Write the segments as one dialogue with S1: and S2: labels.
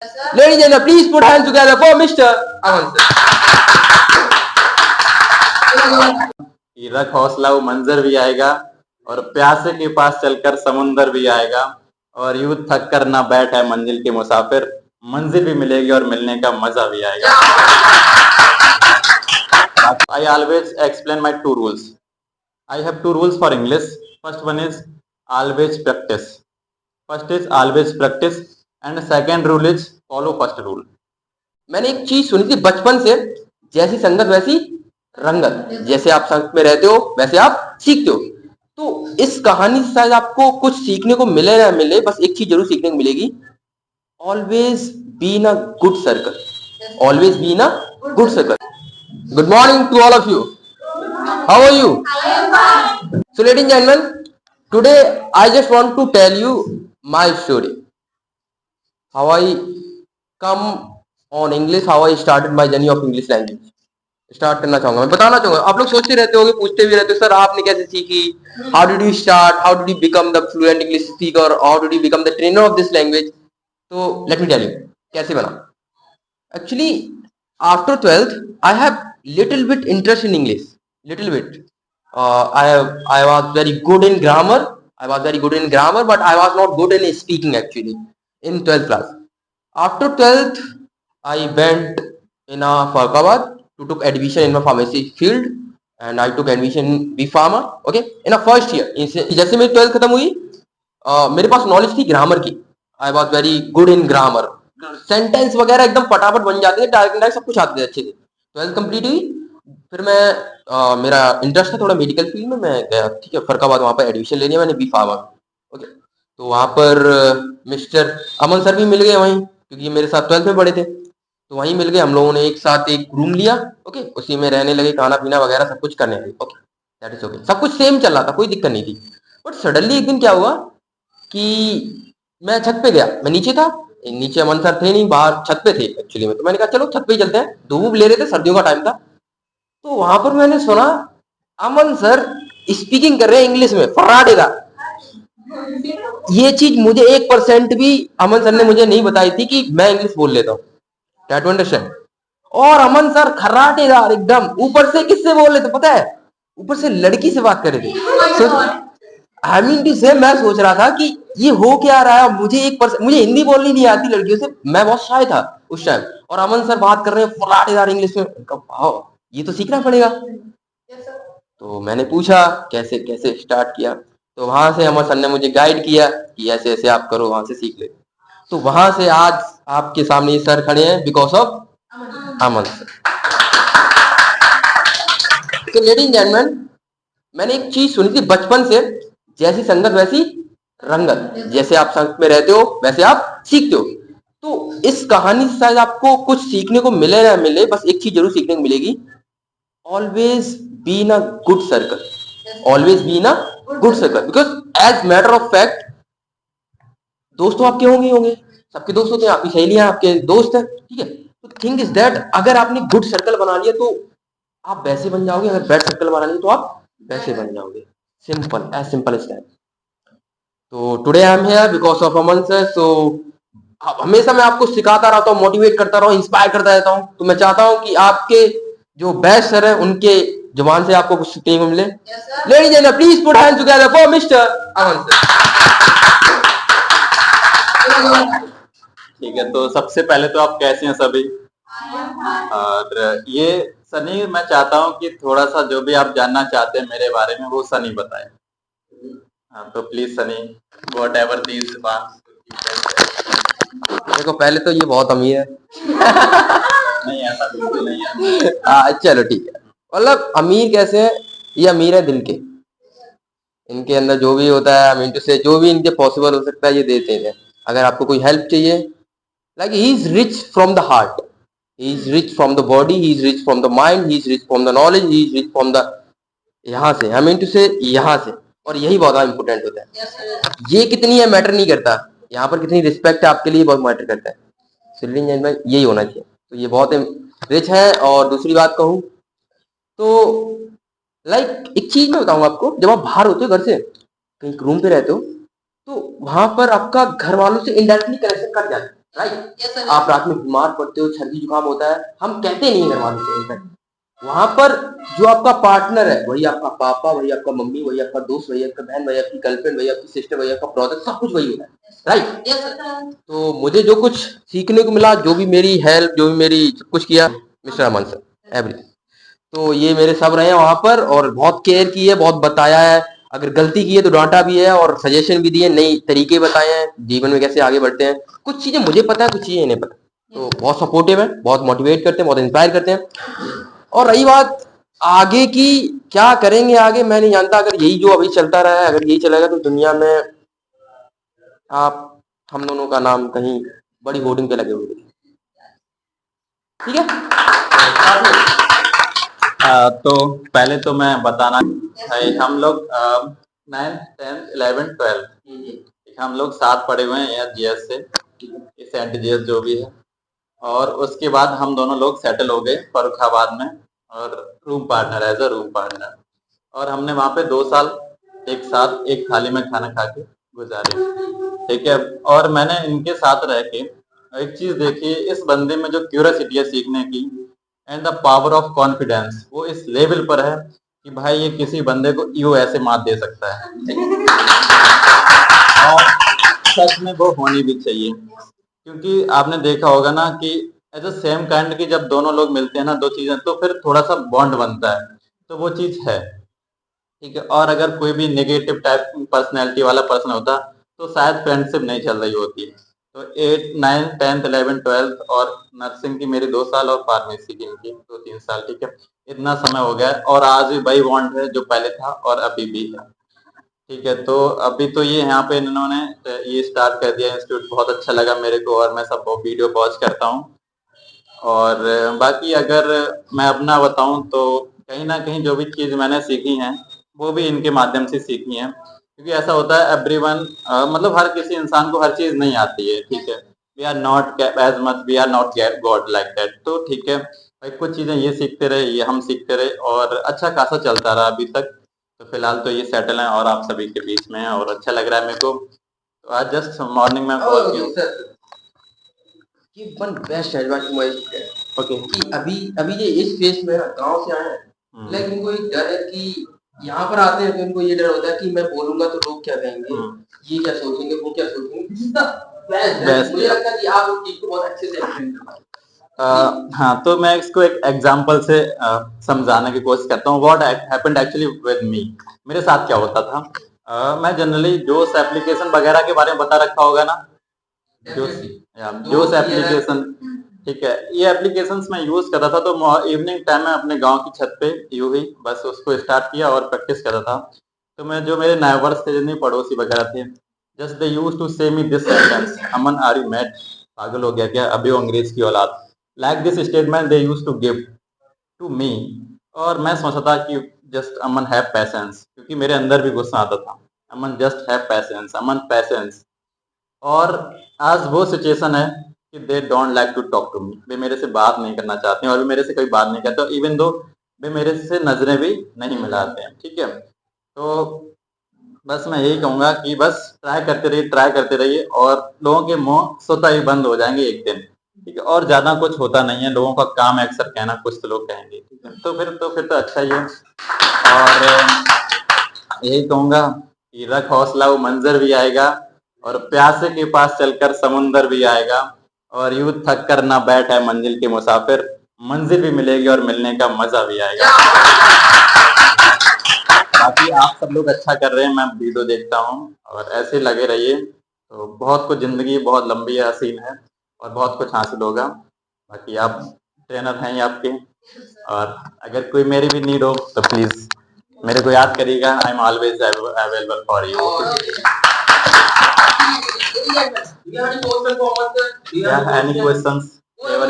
S1: Ladies and gentlemen, please put hands together for Mr. Aman sir.
S2: रख हौसला वो मंजर भी आएगा और प्यासे के पास चलकर समुंदर भी आएगा और यूं थक कर ना बैठ है मंजिल के मुसाफिर, मंजिल भी मिलेगी और मिलने का मजा भी आएगा। I always explain my two rules. I have two rules for English. First one is always practice. First is always practice and second rule is follow first rule.
S1: मैंने एक चीज सुनी थी बचपन से, जैसी संगत वैसी रंगत, जैसे आप संगत में रहते हो वैसे आप सीखते हो। तो इस कहानी से शायद आपको कुछ सीखने को मिले ना मिले, बस एक चीज जरूर सीखने को मिलेगी, always be in a good circle, always be in a good circle. Good morning to all of you, how are you? So ladies and gentlemen, today I just want to tell you my story, how I come on English, how I started my journey of English language. Start करना चाहूंगा, मैं बताना चाहूंगा। आप लोग सोचते रहते होगे, पूछते भी रहते हो, सर आपने कैसे सीखी, how did you start, how did you become the fluent English speaker, how did you become the trainer of this language. तो लेट मी टेल यू कैसे बना। Actually after 12th I have little bit interest in English, little bit. I was very good in grammar. I was very good in grammar, but I was not good in speaking actually in 12th class. After 12th, I went in Farkabad to took admission in my pharmacy field, and I took admission in B Pharma. Okay, in a first year. जैसे मेरी 12th खत्म हुई, मेरे पास knowledge थी grammar की। I was very good in grammar. Sentence वगैरह एकदम फटाफट बन जाते थे, डायरेक्ट सब कुछ आते थे अच्छे से। 12th कंप्लीट हुई, फिर मैं मेरा इंटरेस्ट था थोड़ा मेडिकल फील्ड में, मैं गया ठीक है फरकाबाद, वहाँ पर एडमिशन ले लिया मैंने बी फार्मा। ओके, तो वहाँ पर मिस्टर अमन सर भी मिल गए वहीं, क्योंकि मेरे साथ 12th में पढ़े थे, तो वहीं मिल गए। हम लोगों ने एक साथ एक रूम लिया, ओके, उसी में रहने लगे, खाना पीना वगैरह सब कुछ करने लगे। ओके, दैट इज ओके, सब कुछ सेम चल रहा था, कोई दिक्कत नहीं थी। बट सडनली एक दिन क्या हुआ कि मैं छत पे गया, मैं नीचे था, नीचे अमन सर थे नहीं, बाहर छत पे थे एक्चुअली में। तो मैंने कहा चलो छत पे ही चलते हैं, धूप ले रहे थे, सर्दियों का टाइम था। तो वहां पर मैंने सुना अमन सर स्पीकिंग कर रहे हैं इंग्लिश में फर्राटेदार। ये चीज मुझे 1% भी अमन सर ने मुझे नहीं बताई थी कि मैं इंग्लिश बोल लेता हूँ, दैट अंडरस्टैंड। और अमन सर खर्राटेदार एकदम, ऊपर से किससे बोल रहे थे पता है? ऊपर से लड़की से बात कर रहे थे। आई मीन टू से मैं सोच रहा था कि ये हो क्या रहा है। मुझे हिंदी बोलनी नहीं आती लड़कियों से, मैं बहुत शाय था उस टाइम, और अमन सर बात कर रहे हैं फर्राटेदार इंग्लिश में। ये तो सीखना पड़ेगा। तो मैंने पूछा कैसे कैसे स्टार्ट किया, तो वहां से अमर सर ने मुझे गाइड किया कि ऐसे ऐसे आप करो, वहां से सीख ले। तो वहां से आज आपके सामने ये सर खड़े हैं बिकॉज ऑफ अमन सर। तो लेडीज एंड जेंटलमैन, मैंने एक चीज सुनी थी बचपन से, जैसी संगत वैसी रंगत, जैसे आप संगत में रहते हो वैसे आप सीखते हो। तो इस कहानी से शायद आपको कुछ सीखने को मिले ना मिले, बस एक चीज जरूर सीखने को मिलेगी, always be in a good circle, always be in a good circle, because as matter of fact दोस्त तो आपके होंगे होंगे, सबके दोस्त होते हैं, आपकी सहेलियां आपके दोस्त हैं, ठीक है। तो थिंग इज दैट अगर आपने गुड सर्कल बना लिया तो आप वैसे बन जाओगे, अगर बैड सर्कल बना लिया तो आप वैसे बन जाओगे। Simple, as simple as that. तो today I am here because of Aman sir. So हमेशा मैं आपको सिखाता रहता हूँ, मोटिवेट करता रहता हूँ, इंस्पायर करता रहता हूँ। तो मैं चाहता हूँ कि आपके जो बेस्ट सर है उनके जुबान से आपको कुछ सीखने को मिले। Ladies and please put hands together for mister Aman sir.
S2: ठीक है, तो सबसे पहले तो आप कैसे हैं सभी? और ये सनी, मैं चाहता हूँ कि थोड़ा सा जो भी आप जानना चाहते हैं मेरे बारे में वो सनी बताए। हाँ, तो please Sunny, what ever these बात।
S1: देखो पहले तो ये बहुत अमीर है।
S2: नहीं, ऐसा बिल्कुल नहीं है।
S1: चलो ठीक है, मतलब अमीर कैसे है, ये अमीर है दिल के। इनके अंदर जो भी होता है, आई मीन टू से जो भी इनके पॉसिबल हो सकता है ये देते हैं। अगर आपको कोई हेल्प चाहिए, like he is rich from the heart, he is rich from the body, he is rich from the mind, he is rich from the knowledge, he is rich from the यहाँ से, I mean to से यहाँ से। और यही बहुत important होता है। ये कितनी है मैटर नहीं करता, यहाँ पर कितनी रिस्पेक्ट है आपके लिए बहुत मैटर करता है। यही होना चाहिए। तो ये बहुत रिच है। और दूसरी बात कहूँ तो लाइक एक चीज मैं बताऊँ आपको, जब आप बाहर होते हो घर से, कहीं रूम पे रहते हो, तो वहां पर आपका घर वालों से इनडायरेक्टली कनेक्शन कट जाता है। राइट। आप रात में बीमार पड़ते हो, सर्दी जुकाम होता है, हम कहते नहीं घर वालों से इनफैक्ट। वहां पर जो आपका पार्टनर है वही आपका पापा, वही आपका मम्मी, वही आपका दोस्त, वही आपका बहन, वही आपकी गर्लफ्रेंड, वही आपकी सिस्टर, वही आपका ब्रदर, सब कुछ वही होता है। राइट। तो मुझे जो कुछ सीखने को मिला, जो भी मेरी हेल्प, जो भी मेरी सब कुछ किया, मिस्टर अमन सर एवरीथिंग। तो ये मेरे सब रहे हैं वहां पर, और बहुत केयर की है, बहुत बताया है, अगर गलती की है तो डांटा भी है, और सजेशन भी दिए, नई तरीके बताए हैं जीवन में कैसे आगे बढ़ते हैं। कुछ चीजें मुझे पता है, कुछ चीजें नहीं पता। तो बहुत सपोर्टिव है, बहुत मोटिवेट करते हैं, बहुत इंस्पायर करते हैं। और रही बात आगे की, क्या करेंगे आगे मैं नहीं जानता। अगर यही जो अभी चलता रहा है, अगर यही चलेगा तो दुनिया में आप हम दोनों का नाम कहीं बड़ी होर्डिंग पे लगे हुए हैं। ठीक है।
S2: तो पहले तो मैं बताना है, हम लोग 9th 10th 11th 12th हम लोग साथ पढ़े हुए हैं जीएस से, सेंट जीएस जो भी है। और उसके बाद हम दोनों लोग सेटल हो गए फर्रुखाबाद में, और room partner, as a room partner. और हमने वहां पे 2 साल एक साथ एक थाली में खाना खा के गुजारे। ठीक है। और मैंने इनके साथ रह के एक चीज देखी, इस बंदे में जो क्यूरियोसिटी है सीखने की and the power of confidence, वो इस लेवल पर है कि भाई ये किसी बंदे को यूं ऐसे मात दे सकता है। और सच में वो होनी भी चाहिए, क्योंकि आपने देखा होगा ना कि एज अ सेम काइंड की जब दोनों लोग मिलते हैं ना, दो चीजें, तो फिर थोड़ा सा बॉन्ड बनता है। तो वो चीज है। ठीक है। और अगर कोई भी नेगेटिव टाइप पर्सनैलिटी वाला पर्सन होता तो शायद फ्रेंडशिप नहीं चल रही होती। तो 8 9 10th 11 12th और नर्सिंग की मेरी 2 साल, और फार्मेसी की इनकी 2-3 साल। ठीक है। इतना समय हो गया है, और आज भी वही बॉन्ड है जो पहले था, और अभी भी है। ठीक है। तो अभी तो ये यहाँ पे इन्होंने ये स्टार्ट कर दिया इंस्टीट्यूट, बहुत अच्छा लगा मेरे को, और मैं सब वीडियो वॉच करता हूँ। और बाकी अगर मैं अपना बताऊं तो कहीं ना कहीं जो भी चीज मैंने सीखी है वो भी इनके माध्यम से सीखी है, क्योंकि ऐसा होता है एवरीवन, मतलब हर किसी इंसान को हर चीज नहीं आती है। ठीक है। We are not as much, we are not god like that. तो ठीक है भाई, कुछ चीजें ये सीखते रहे, ये हम सीखते रहे, और अच्छा खासा चलता रहा अभी तक। तो फिलहाल तो ये सेटल है और आप सभी के बीच में है, और अच्छा लग रहा है मेरे को। तो आज जस्ट मॉर्निंग में कॉल किया।
S1: ये one best advice to my student. Okay, कि अभी अभी ये इस फेज में गांव से आए हैं, लाइक इनको एक डर है कि यहाँ पर आते हैं तो इनको ये डर होता है कि मैं बोलूंगा तो लोग क्या कहेंगे, ये क्या सोचेंगे, वो क्या सोचेंगे। This is the best. मुझे लगता है कि आप उस चीज को बहुत अच्छे से एक्सप्लेन कर पाए।
S2: हाँ, तो मैं इसको एक एग्जांपल से समझाने की कोशिश करता हूँ। What happened actually with me, मेरे साथ क्या होता था। मैं जनरली जोस एप्लीकेशन वगैरह के बारे में बता रखा होगा ना, जोस एप्लीकेशन। ठीक है। ये एप्लीकेशंस मैं यूज करता था, तो इवनिंग टाइम में अपने गांव की छत पे यूं ही बस उसको स्टार्ट किया और प्रैक्टिस करता था। तो मैं जो मेरे नाइबर्स थे, जितने पड़ोसी वगैरह थे, just they use to say me this sentence, Aman are you mad, पागल हो गया क्या, अभी वो अंग्रेज की औलाद। Like this statement they use to give to me. और मैं सोचता था कि जस्ट अमन हैव पैसेंस, क्योंकि मेरे अंदर भी गुस्सा आता था। Aman just have patience, Aman patience. और आज वो सिचुएशन है कि they don't like to talk to me, वे मेरे से बात नहीं करना चाहते हैं, और वे मेरे से कोई बात नहीं करते, इवन दो वे मेरे से नजरें भी नहीं मिलाते हैं। ठीक है। तो बस मैं यही कहूंगा कि बस ट्राई करते रहिए, ट्राई करते रहिए, और लोगों के मुंह स्वतः ही बंद हो जाएंगे एक दिन। ठीक है। और ज्यादा कुछ होता नहीं है, लोगों का काम है अक्सर कहना, कुछ तो लोग कहेंगे। ठीक है। तो फिर तो अच्छा ही है। और यही कहूंगा कि रख हौसला, वो मंजर भी आएगा, और प्यासे के पास चलकर समुंदर भी आएगा, और यूं थक कर ना बैठ है मंजिल के मुसाफिर, मंजिल भी मिलेगी और मिलने का मजा भी आएगा। बाकी आप सब लोग अच्छा कर रहे हैं, मैं वीडियो देखता हूँ, और ऐसे लगे रहिए। तो बहुत कुछ, जिंदगी बहुत लंबी है, हसीन है, और बहुत कुछ हासिल होगा। बाकी आप ट्रेनर हैं ही आपके, और अगर कोई मेरी भी नीड हो तो प्लीज मेरे को याद करिएगा। I am always available for you. Any questions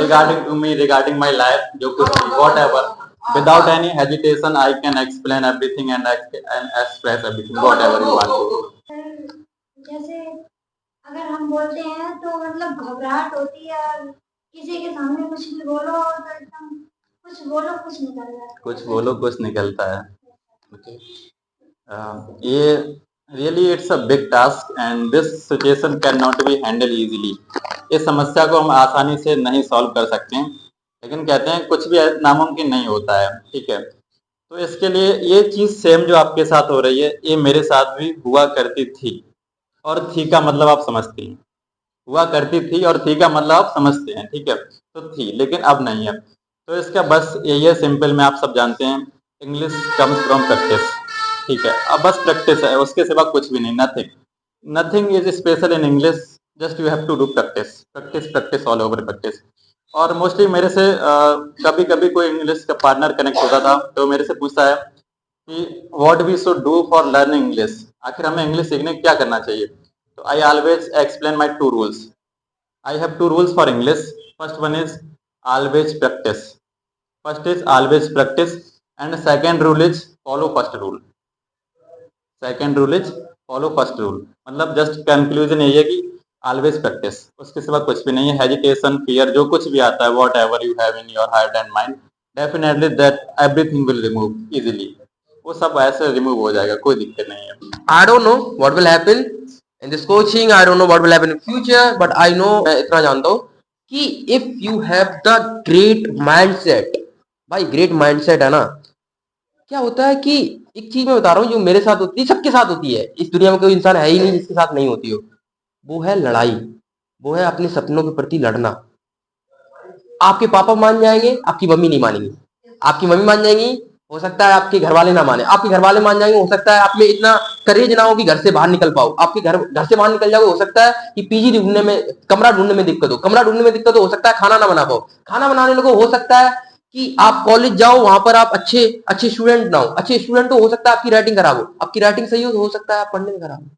S2: regarding to me, regarding my life, जो कुछ भी, whatever, without any hesitation I can explain everything and express everything, whatever you want to।
S3: जैसे अगर हम बोलते हैं तो मतलब घबराहट होती है, और किसी के सामने कुछ भी बोलो तो एकदम कुछ बोलो कुछ निकल जाता है,
S2: कुछ बोलो कुछ निकलता है। Okay। ये really it's a big task and this situation can not be handle easily. इस समस्या को हम आसानी से नहीं सॉल्व कर सकते हैं, लेकिन कहते हैं कुछ भी नामुमकिन नहीं होता है, ठीक है। तो इसके लिए ये चीज सेम जो आपके साथ हो रही है, ये मेरे साथ भी हुआ करती थी। और थी का मतलब आप समझती हैं, हुआ करती थी और थी का मतलब आप समझते हैं, ठीक है। तो थी, लेकिन अब नहीं है। तो इसका बस यही है, सिंपल में आप सब जानते हैं, इंग्लिश कम्स फ्रॉम प्रैक्टिस, ठीक है। अब बस प्रैक्टिस है, उसके सिवा कुछ भी नहीं, nothing. Nothing is special in English, just you have to do practice, practice practice, all over practice. और मोस्टली मेरे से कभी कभी कोई इंग्लिश का पार्टनर कनेक्ट होता था तो मेरे से पूछता है कि what we should do for learning English, आखिर हमें इंग्लिश सीखने क्या करना चाहिए। तो I always explain my 2 rules. I have 2 rules for English. First one is always practice. First is always practice, and second rule is follow first rule. Second rule is follow first rule. मतलब just conclusion यही है कि always practice, उसके सिवा कुछ भी नहीं है। हेजिटेशन, फियर, जो कुछ भी आता है, what ever you have in your heart and mind, definitely that everything will remove easily. वो सब ऐसे रिमूव हो जाएगा, कोई दिक्कत नहीं है।
S1: I don't know what will happen in this coaching. I don't know what will happen in future, but I know, मैं इतना जानता हूँ कि if you have the great mindset, भाई ग्रेट माइंडसेट है ना, क्या होता है कि एक चीज मैं बता रहा हूँ जो मेरे साथ होती है, सबके साथ होती है, इस दुनिया में कोई इंसान है ही नहीं जिसके साथ नहीं होती हो। वो है लड़ाई, वो है अपने सपनों के प्रति लड़ना। आपके पापा मान जाएंगे, आपकी मम्मी नहीं मानेंगी। आपकी मम्मी मान जाएंगी, हो सकता है आपके घर वाले ना माने। आपके घर वाले मान जाएंगे, हो सकता है आप में इतना करेज ना हो कि घर से बाहर निकल पाओ। आपके घर से बाहर निकल जाओगे, हो सकता है कि पीजी ढूंढने में, कमरा ढूंढने में दिक्कत हो। कमरा ढूंढने में दिक्कत हो सकता है खाना ना बना पाओ। खाना बनाने लगो, हो सकता है कि आप कॉलेज जाओ, वहां पर आप अच्छे अच्छे स्टूडेंट ना हो। अच्छे स्टूडेंट तो हो सकता है आपकी राइटिंग खराब हो। आपकी राइटिंग सही हो सकता है आप पढ़ने में खराब हो।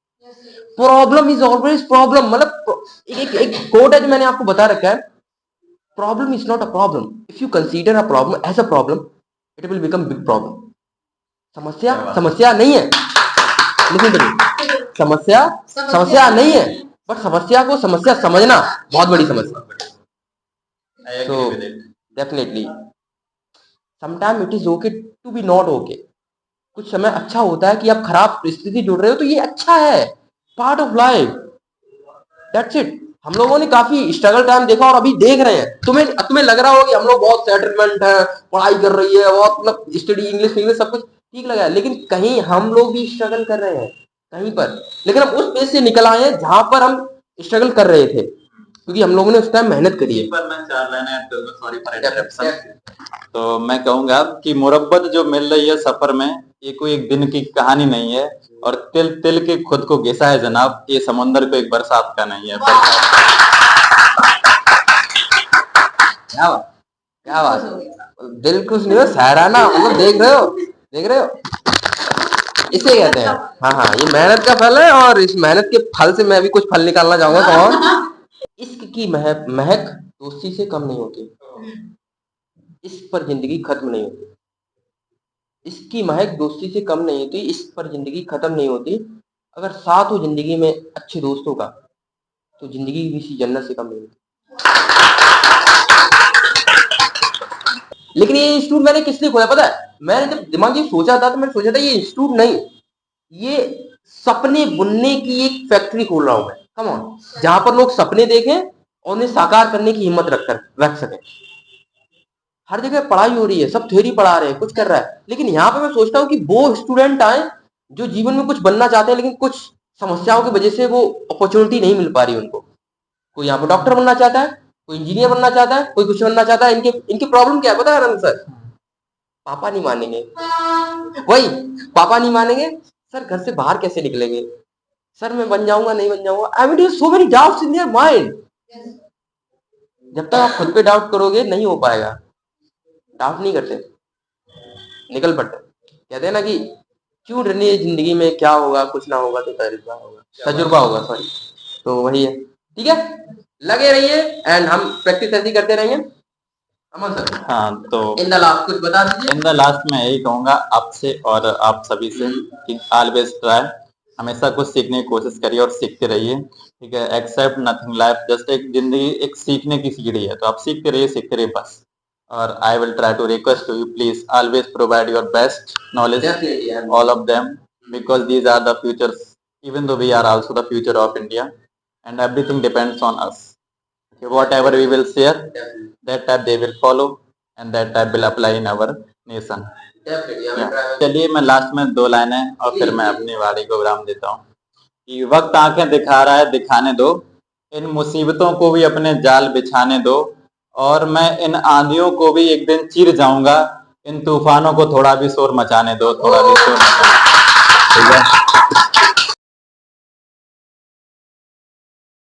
S1: Problem is always problem. मतलब एक कोट है जो मैंने आपको बता रखा है, problem is not a problem. If you consider a problem as a problem, it will become big problem. समस्या समस्या नहीं है, लेकिन समस्या समस्या नहीं है, बट समस्या को समस्या समझना बहुत बड़ी समस्या। So definitely sometimes it is okay to be not okay. कुछ समय अच्छा होता है कि आप खराब परिस्थिति जुड़ रहे हो, तो ये अच्छा है, part of life, that's it. हम लोगों ने काफी स्ट्रगल टाइम देखा और अभी देख रहे हैं। तुम्हें लग रहा होगा कि हम लोग बहुत सेटलमेंट है, पढ़ाई कर रही है, बहुत मतलब स्टडी इंग्लिश सब कुछ ठीक लगा है, लेकिन कहीं हम लोग भी स्ट्रगल कर रहे हैं कहीं पर। लेकिन हम उस पेज से निकल आए हैं जहां पर हम स्ट्रगल कर रहे थे, क्योंकि हम लोगों ने उस टाइम मेहनत करी है।
S2: पर मैं 4 लाइनें, सॉरी फॉर इंटरप्शन। तो मैं कहूंगा कि मुरब्बत जो मिल रही है सफर में, ये कोई एक दिन की कहानी नहीं है, और तिल तिल के खुद को घिसा है जनाब, ये समुंदर को एक बरसात का नहीं है।
S1: क्या बात, दिल खुश नहीं हो, सहराना, मतलब देख रहे हो, इसे कहते हैं। हाँ हाँ, ये मेहनत का फल है, और इस मेहनत के फल से मैं भी कुछ फल निकालना चाहूंगा। कौन? इश्क की महक दोस्ती से कम नहीं होती, इश्क पर जिंदगी खत्म नहीं होती। इसकी महक दोस्ती से कम नहीं होती, इस पर जिंदगी खत्म नहीं होती। अगर साथ हो जिंदगी में अच्छे दोस्तों का, तो जिंदगी भी इसी जन्नत से कम नहीं होती। लेकिन ये इंस्टीट्यूट मैंने किस लिए खोला पता है? मैंने जब दिमाग ये सोचा था, तो मैंने सोचा था ये इंस्टीट्यूट नहीं, ये सपने बुनने की एक फैक्ट्री खोल रहा हूं मैं। कम ऑन, जहां पर लोग सपने देखें और उन्हें साकार करने की हिम्मत रख सके। हर जगह पढ़ाई हो रही है, सब थ्योरी पढ़ा रहे हैं, कुछ कर रहा है, लेकिन यहाँ पे मैं सोचता हूँ कि वो स्टूडेंट आए जो जीवन में कुछ बनना चाहते हैं, लेकिन कुछ समस्याओं की वजह से वो अपॉर्चुनिटी नहीं मिल पा रही उनको। कोई यहाँ पे डॉक्टर बनना चाहता है, कोई इंजीनियर बनना चाहता है, कोई कुछ बनना चाहता है। इनकी प्रॉब्लम क्या है पता है आनंद सर? पापा नहीं मानेंगे, वही पापा नहीं मानेंगे। सर घर से बाहर कैसे निकलेंगे? सर मैं बन जाऊंगा नहीं बन जाऊंगा? I mean so many doubts in their mind. जब तक आप खुद पे डाउट करोगे नहीं हो पाएगा। डाउट नहीं करते, निकल पड़ते। कहते हैं ना कि क्यों डरनी है जिंदगी में, क्या होगा, कुछ ना होगा तो तजुर्बा होगा सॉरी। तो वही है, ठीक है, लगे रहिए एंड हम प्रैक्टिस ऐसी करते रहेंगे। अमन सर,
S2: हाँ, तो
S1: इन द लास्ट कुछ बता दीजिए।
S2: इन द लास्ट में यही कहूंगा आपसे और आप सभी से कि ऑलवेज ट्राई, हमेशा कुछ सीखने की कोशिश करिए और सीखते रहिए, ठीक है। एक्सेप्ट नथिंग, लाइफ जस्ट एक जिंदगी एक सीखने की सीढ़ी है, तो आप सीखते रहिए बस। और I will try to request you, please always provide your best knowledge, all of them, because these are the futures even though we are also the future of India, and everything depends on us. Okay, whatever we will share, that type they will follow, and that type will apply in our nation. चलिए मैं last में 2 लाइनें और फिर मैं अपनी वाणी को विराम देता हूँ कि वक्त आंखें दिखा रहा है, दिखाने दो, इन मुसीबतों को भी अपने जाल बिछाने दो, और मैं इन आंधियों को भी एक दिन चीर जाऊंगा, इन तूफानों को थोड़ा भी शोर मचाने दो, थोड़ा भी शोर मचाने दो। ठीक है।